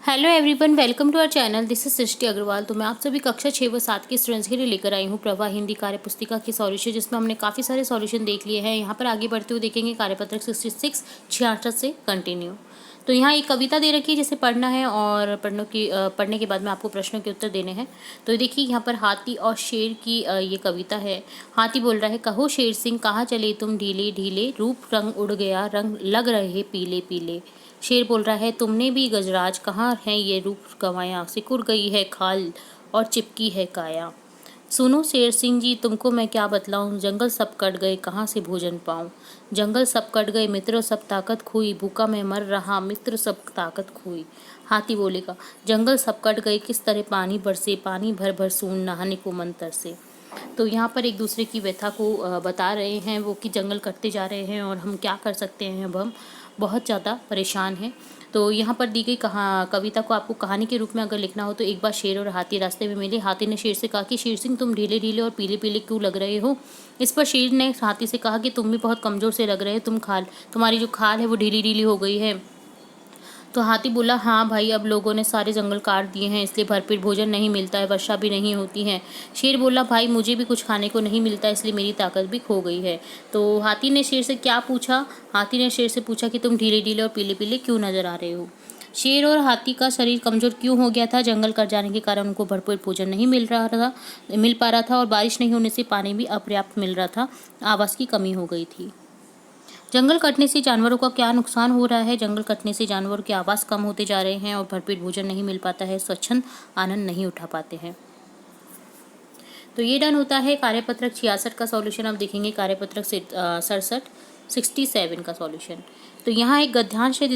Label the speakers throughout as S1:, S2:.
S1: Hello everyone, welcome to our channel. This is Srishti Agarwal. तो मैं आप सभी कक्षा 6 व 7 के स्टूडेंट्स के लिए लेकर आई हूँ प्रभा हिंदी कार्य पुस्तिका की सॉल्यूशन, जिसमें हमने काफ़ी सारे सॉल्यूशन देख लिए हैं। यहाँ पर आगे बढ़ते हुए देखेंगे कार्यपत्रक 66 66 से कंटिन्यू। तो यहाँ एक कविता दे रखी है जिसे पढ़ना है और पढ़ने के बाद में आपको प्रश्नों के उत्तर देने हैं। तो देखिए यहाँ पर हाथी और शेर की ये कविता है। हाथी बोल रहा है, कहो शेर सिंह कहाँ चले तुम ढीले ढीले, रूप रंग उड़ गया रंग लग रहे पीले पीले। शेर बोल रहा है, तुमने भी गजराज कहाँ है ये रूप गंवाया, सिकुड़ गई है खाल और चिपकी है काया। सुनो शेर सिंह जी तुमको मैं क्या बतलाऊं, जंगल सब कट गए कहाँ से भोजन पाऊं। जंगल सब कट गए मित्र सब ताकत खोई, भूखा मैं मर रहा मित्र सब ताकत खोई। हाथी बोलेगा, जंगल सब कट गए किस तरह पानी बरसे, पानी भर भर सून नहाने को मन तरसे। तो यहाँ पर एक दूसरे की व्यथा को बता रहे हैं वो, कि जंगल कटते जा रहे हैं और हम क्या कर सकते हैं, अब हम बहुत ज़्यादा परेशान हैं। तो यहाँ पर दी गई कविता को आपको कहानी के रूप में अगर लिखना हो तो एक बार शेर और हाथी रास्ते में मिले। हाथी ने शेर से कहा कि शेर सिंह तुम ढीले ढीले और पीले पीले क्यों लग रहे हो। इस पर शेर ने हाथी से कहा कि तुम भी बहुत कमज़ोर से लग रहे हो, तुम्हारी जो खाल है वो ढीली ढीली हो गई है। तो हाथी बोला, हाँ भाई, अब लोगों ने सारे जंगल काट दिए हैं इसलिए भरपेट भोजन नहीं मिलता है, वर्षा भी नहीं होती है। शेर बोला, भाई मुझे भी कुछ खाने को नहीं मिलता इसलिए मेरी ताकत भी खो गई है। तो हाथी ने शेर से क्या पूछा, हाथी ने शेर से पूछा कि तुम ढीले ढीले और पीले पीले क्यों नजर आ रहे हो। शेर और हाथी का शरीर कमजोर क्यों हो गया था, जंगल कट जाने के कारण उनको भरपूर भोजन नहीं मिल पा रहा था और बारिश नहीं होने से पानी भी अपर्याप्त मिल रहा था, आवास की कमी हो गई थी। जंगल कटने से जानवरों का क्या नुकसान हो रहा है, जंगल कटने से जानवरों के आवास कम होते जा रहे हैं और भरपेट भोजन नहीं मिल पाता है, स्वच्छंद आनंद नहीं उठा पाते हैं। तो ये डन होता है कार्यपत्रक 66 का सॉल्यूशन। अब देखेंगे कार्यपत्रक 67 का सॉल्यूशन। तो यहाँ एक गद्यांश है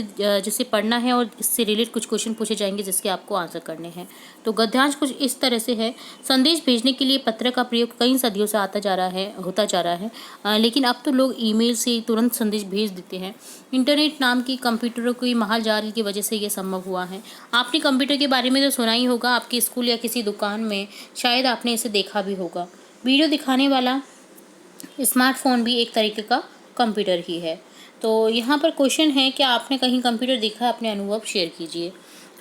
S1: जिसे पढ़ना है और इससे रिलेटेड कुछ क्वेश्चन पूछे जाएंगे जिसके आपको आंसर करने हैं। तो गद्यांश कुछ इस तरह से है, संदेश भेजने के लिए पत्र का प्रयोग कई सदियों से होता जा रहा है, लेकिन अब तो लोग ईमेल से तुरंत संदेश भेज देते हैं। इंटरनेट नाम की कंप्यूटरों की महाजाल की वजह से ये संभव हुआ है। आपने कंप्यूटर के बारे में तो सुना ही होगा, आपके स्कूल या किसी दुकान में शायद आपने इसे देखा भी होगा। वीडियो दिखाने वाला स्मार्टफोन भी एक तरीके का कंप्यूटर ही है। तो यहाँ पर क्वेश्चन है, क्या आपने कहीं कंप्यूटर देखा है, अपने अनुभव शेयर कीजिए।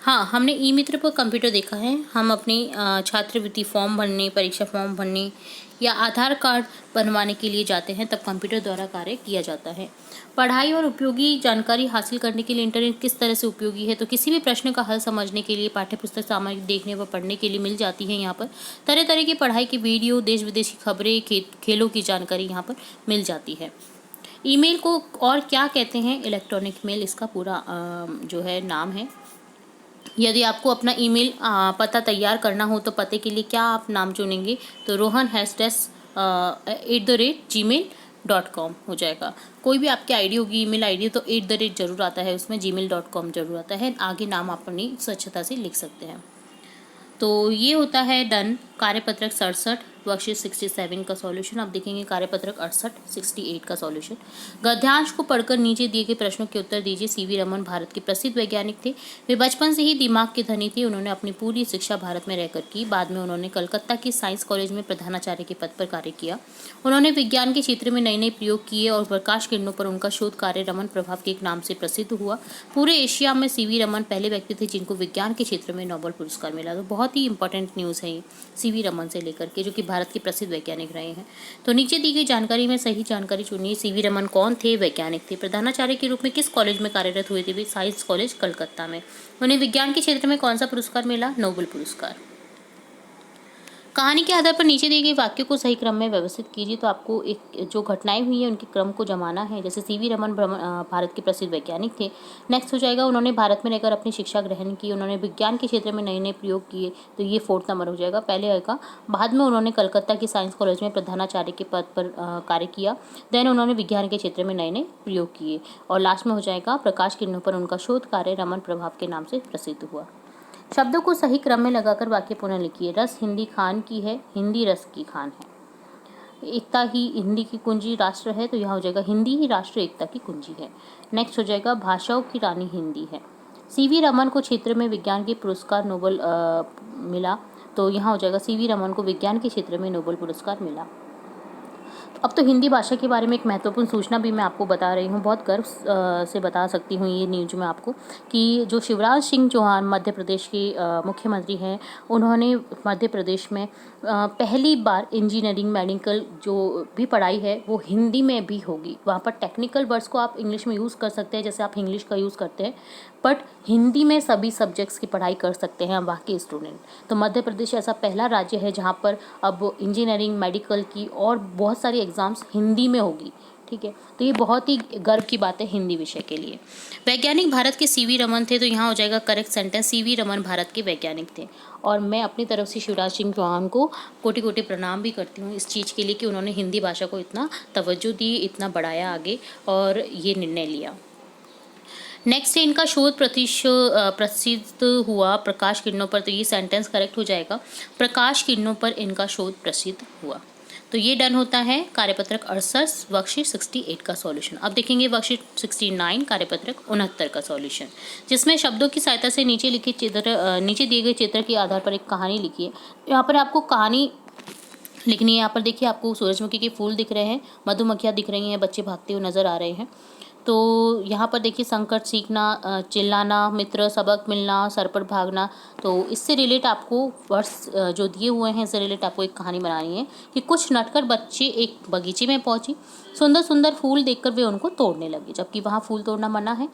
S1: हाँ, हमने ई मित्र पर कंप्यूटर देखा है। हम अपनी छात्रवृत्ति फॉर्म भरने, परीक्षा फॉर्म भरने या आधार कार्ड बनवाने के लिए जाते हैं, तब कंप्यूटर द्वारा कार्य किया जाता है। पढ़ाई और उपयोगी जानकारी हासिल करने के लिए इंटरनेट किस तरह से उपयोगी है, तो किसी भी प्रश्न का हल समझने के लिए पाठ्यपुस्तक सामग्री देखने व पढ़ने के लिए मिल जाती है। यहाँ पर तरह तरह की पढ़ाई की वीडियो, देश विदेश की खबरें, खेलों की जानकारी यहाँ पर मिल जाती है। ईमेल को और क्या कहते हैं, इलेक्ट्रॉनिक मेल इसका पूरा जो है नाम है। यदि आपको अपना ईमेल पता तैयार करना हो तो पते के लिए क्या आप नाम चुनेंगे, तो rohan@gmail.com हो जाएगा। कोई भी आपकी आईडी होगी, ईमेल आईडी, तो @ जरूर आता है उसमें, gmail.com जरूर आता है। आगे नाम आप अपनी स्वच्छता से लिख सकते हैं। तो ये होता है डन कार्यपत्रक 67 वर्कशीट 67 का सॉल्यूशन। अब देखेंगे कार्यपत्रक 68 का सॉल्यूशन। गद्यांश को पढ़कर नीचे दिए गए प्रश्नों के उत्तर दीजिए। सीवी रमन भारत के प्रसिद्ध वैज्ञानिक थे। वे बचपन से ही दिमाग के धनी थे। उन्होंने अपनी पूरी शिक्षा भारत में रहकर की। बाद में उन्होंने कलकत्ता के साइंस कॉलेज में प्रधानाचार्य के पद पर कार्य किया। उन्होंने विज्ञान के क्षेत्र में नए नए प्रयोग किए और प्रकाश किरणों पर उनका शोध कार्य रमन प्रभाव के एक नाम से प्रसिद्ध हुआ। पूरे एशिया में सीवी रमन पहले व्यक्ति थे जिनको विज्ञान के क्षेत्र में नोबेल पुरस्कार मिला। तो बहुत ही इंपॉर्टेंट न्यूज़ है ये सीवी रमन से लेकर के, जो कि भारत के प्रसिद्ध वैज्ञानिक रहे हैं। तो नीचे दी गई जानकारी में सही जानकारी चुनिए। सीवी रमन कौन थे, वैज्ञानिक थे। प्रधानाचार्य के रूप में किस कॉलेज में कार्यरत हुए थे, वे साइंस कॉलेज कलकत्ता में। उन्हें विज्ञान के क्षेत्र में कौन सा पुरस्कार मिला, नोबेल पुरस्कार। कहानी के आधार पर नीचे दिए गए वाक्यों को सही क्रम में व्यवस्थित कीजिए। तो आपको एक जो घटनाएं हुई हैं उनके क्रम को जमाना है। जैसे सीवी रमन भारत के प्रसिद्ध वैज्ञानिक थे। नेक्स्ट हो जाएगा, उन्होंने भारत में रहकर अपनी शिक्षा ग्रहण की। उन्होंने विज्ञान के क्षेत्र में नए नए प्रयोग किए, तो ये 4th नंबर हो जाएगा, पहले आएगा। बाद में उन्होंने कलकत्ता के साइंस कॉलेज में प्रधानाचार्य के पद पर कार्य किया। देन उन्होंने विज्ञान के क्षेत्र में नए नए प्रयोग किए और लास्ट में हो जाएगा प्रकाश किरणों पर उनका शोध कार्य रमन प्रभाव के नाम से प्रसिद्ध हुआ। शब्दों को सही क्रम में लगाकर वाक्य पुनः लिखिए। रस हिंदी खान की है, हिंदी रस की खान है। एकता ही हिंदी की कुंजी राष्ट्र है, तो यहाँ हो जाएगा हिंदी ही राष्ट्र एकता की कुंजी है। नेक्स्ट हो जाएगा भाषाओं की रानी हिंदी है। सीवी रमन को क्षेत्र में विज्ञान के पुरस्कार नोबेल मिला, तो यहाँ हो जाएगा सीवी रमन को विज्ञान के क्षेत्र में नोबेल पुरस्कार मिला। अब तो हिंदी भाषा के बारे में एक महत्वपूर्ण सूचना भी मैं आपको बता रही हूँ, बहुत गर्व से बता सकती हूँ ये न्यूज़ में आपको, कि जो शिवराज सिंह चौहान मध्य प्रदेश के मुख्यमंत्री हैं, उन्होंने मध्य प्रदेश में पहली बार इंजीनियरिंग मेडिकल जो भी पढ़ाई है वो हिंदी में भी होगी। वहाँ पर टेक्निकल वर्ड्स को आप इंग्लिश में यूज़ कर सकते हैं जैसे आप इंग्लिश का यूज़ करते हैं, बट हिंदी में सभी सब्जेक्ट्स की पढ़ाई कर सकते हैं वहाँ के स्टूडेंट। तो मध्य प्रदेश ऐसा पहला राज्य है जहाँ पर अब इंजीनियरिंग मेडिकल की और बहुत सारी एग्ज़ाम्स हिंदी में होगी। ठीक है, तो ये बहुत ही गर्व की बात है हिंदी विषय के लिए। वैज्ञानिक भारत के सीवी रमन थे, तो यहाँ हो जाएगा correct sentence, CV Raman Bharat के वैज्ञानिक थे। और मैं अपनी तरफ से शिवराज सिंह चौहान को कोटि कोटि प्रणाम भी करती हूँ इस चीज़ के लिए कि उन्होंने हिंदी भाषा को इतना तवज्जो दी, इतना बढ़ाया आगे और ये निर्णय लिया। नेक्स्ट है इनका शोध प्रसिद्ध हुआ प्रकाश किरणों पर, तो ये सेंटेंस करेक्ट हो जाएगा, प्रकाश किरणों पर इनका शोध प्रसिद्ध हुआ। तो ये डन होता है कार्यपत्रक 68 वर्कशीट 68 का सॉल्यूशन। अब देखेंगे वर्कशीट 69 कार्यपत्रक 69 का सॉल्यूशन, जिसमें शब्दों की सहायता से नीचे दिए गए चित्र के आधार पर एक कहानी लिखी है। यहाँ पर आपको कहानी लिखनी है। यहाँ पर देखिए आपको सूरजमुखी के फूल दिख रहे हैं, मधुमक्खियाँ दिख रही हैं, बच्चे भागते हुए नजर आ रहे हैं। तो यहाँ पर देखिए संकट सीखना, चिल्लाना, मित्र, सबक मिलना, सर पर भागना। तो इससे रिलेट आपको वर्ड्स जो दिए हुए हैं इससे रिलेट आपको एक कहानी बनानी है कि कुछ नटखट बच्चे एक बगीचे में पहुंची, सुंदर सुंदर फूल देखकर वे उनको तोड़ने लगे, जबकि वहाँ फूल तोड़ना मना है।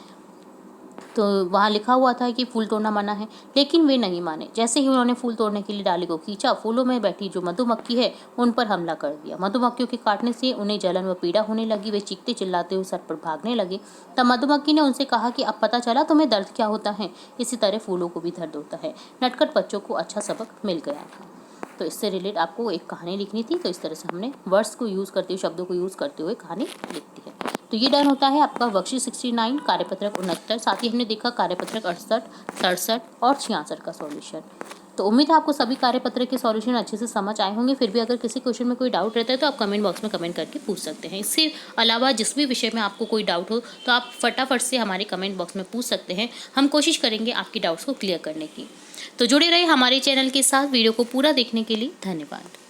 S1: तो वहाँ लिखा हुआ था कि फूल तोड़ना मना है, लेकिन वे नहीं माने। जैसे ही उन्होंने फूल तोड़ने के लिए डाली को खींचा, फूलों में बैठी जो मधुमक्खी है उन पर हमला कर दिया। मधुमक्खियों के काटने से उन्हें जलन व पीड़ा होने लगी। वे चीखते चिल्लाते हुए सर पर भागने लगे। तब मधुमक्खी ने उनसे कहा कि अब पता चला तुम्हें दर्द क्या होता है, इसी तरह फूलों को भी दर्द होता है। नटखट बच्चों को अच्छा सबक मिल गया था। तो इससे रिलेट आपको एक कहानी लिखनी थी। तो इस तरह से हमने वर्ड्स को यूज़ करते हुए, शब्दों को यूज़ करते हुए कहानी लिखती है। तो ये डन होता है आपका वर्कशीट 69 कार्यपत्रक 69। साथ ही हमने देखा कार्यपत्रक 68, 67 और 66 का सॉल्यूशन। तो उम्मीद है आपको सभी कार्यपत्रक के सॉल्यूशन अच्छे से समझ आए होंगे। फिर भी अगर किसी क्वेश्चन में कोई डाउट रहता है तो आप कमेंट बॉक्स में कमेंट करके पूछ सकते हैं। इससे अलावा जिस भी विषय में आपको कोई डाउट हो तो आप फटाफट से हमारे कमेंट बॉक्स में पूछ सकते हैं। हम कोशिश करेंगे आपकी डाउट्स को क्लियर करने की। तो जुड़े रहे हमारे चैनल के साथ। वीडियो को पूरा देखने के लिए धन्यवाद।